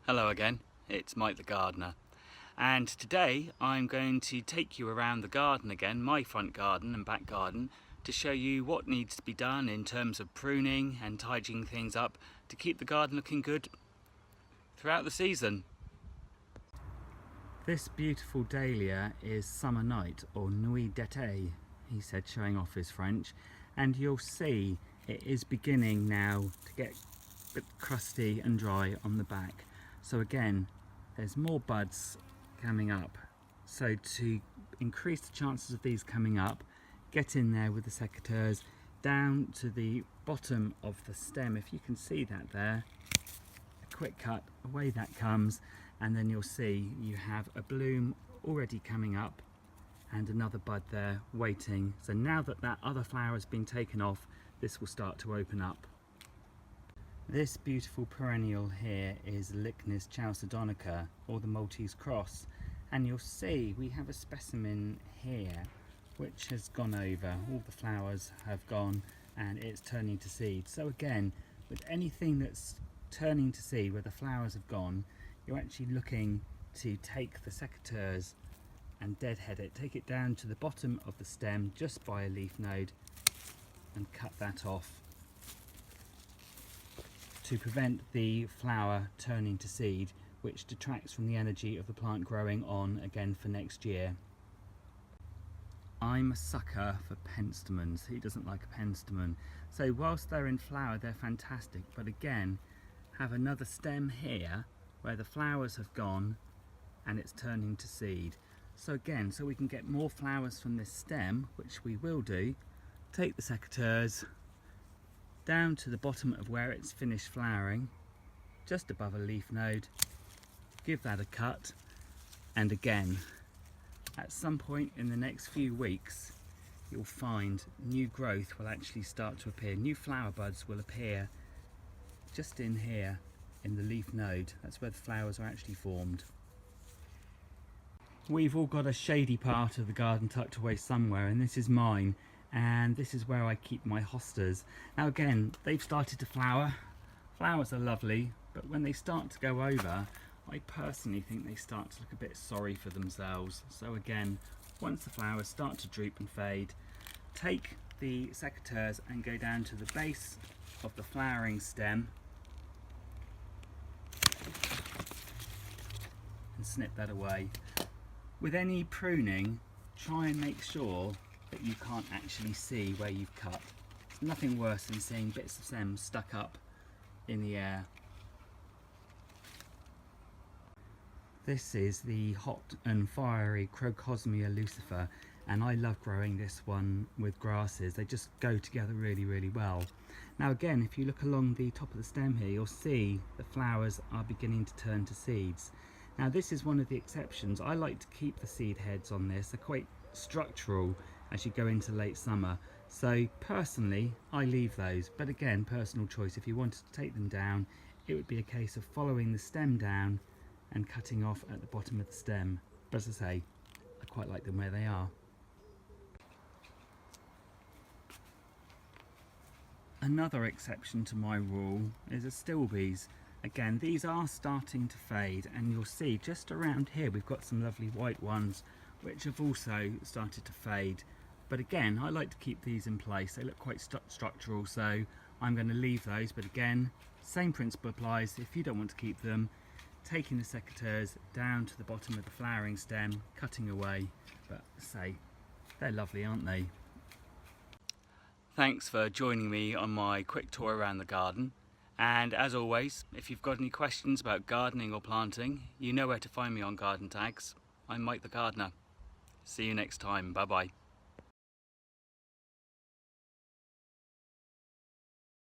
Hello again, it's Mike the Gardener, and today I'm going to take you around the garden again, my front garden and back garden, to show you what needs to be done in terms of pruning and tidying things up to keep the garden looking good throughout the season. This beautiful dahlia is Summer Night, or Nuit d'été, he said, showing off his French, and you'll see it is beginning now to get a bit crusty and dry on the back. So again, there's more buds coming up. So to increase the chances of these coming up, get in there with the secateurs down to the bottom of the stem. If you can see that there, a quick cut, away that comes, and then you'll see you have a bloom already coming up and another bud there waiting. So now that that other flower has been taken off, this will start to open up. This beautiful perennial here is Lychnis Chalcedonica, or the Maltese Cross, and you'll see we have a specimen here which has gone over. All the flowers have gone and it's turning to seed. So again, with anything that's turning to seed where the flowers have gone, you're actually looking to take the secateurs and deadhead it, take it down to the bottom of the stem just by a leaf node and cut that off, to prevent the flower turning to seed, which detracts from the energy of the plant growing on again for next year. I'm a sucker for penstemons. Who doesn't like a penstemon? So whilst they're in flower, they're fantastic, but again, have another stem here where the flowers have gone and it's turning to seed. So again, so we can get more flowers from this stem, which we will do, take the secateurs down to the bottom of where it's finished flowering, just above a leaf node, give that a cut, and again, at some point in the next few weeks, you'll find new growth will actually start to appear. New flower buds will appear just in here, in the leaf node. That's where the flowers are actually formed. We've all got a shady part of the garden tucked away somewhere, and this is mine. And this is where I keep my hostas. Now again, they've started to flower. Flowers are lovely, but when they start to go over, I personally think they start to look a bit sorry for themselves. So again, once the flowers start to droop and fade, take the secateurs and go down to the base of the flowering stem and snip that away. With any pruning, try and make sure that you can't actually see where you've cut. There's nothing worse than seeing bits of stems stuck up in the air. This is the hot and fiery Crocosmia Lucifer, and I love growing this one with grasses. They just go together really well. Now again, if you look along the top of the stem here, you'll see the flowers are beginning to turn to seeds. Now this is one of the exceptions. I like to keep the seed heads on this. They're quite structural as you go into late summer, so personally I leave those, but again, personal choice. If you wanted to take them down, it would be a case of following the stem down and cutting off at the bottom of the stem. But as I say, I quite like them where they are. Another exception to my rule is Astilbes. Again, these are starting to fade, and you'll see just around here we've got some lovely white ones which have also started to fade. But again, I like to keep these in place. They look quite structural, so I'm going to leave those. But again, same principle applies. If you don't want to keep them, taking the secateurs down to the bottom of the flowering stem, cutting away. But say, they're lovely, aren't they? Thanks for joining me on my quick tour around the garden. And as always, if you've got any questions about gardening or planting, you know where to find me on Garden Tags. I'm Mike the Gardener. See you next time. Bye bye.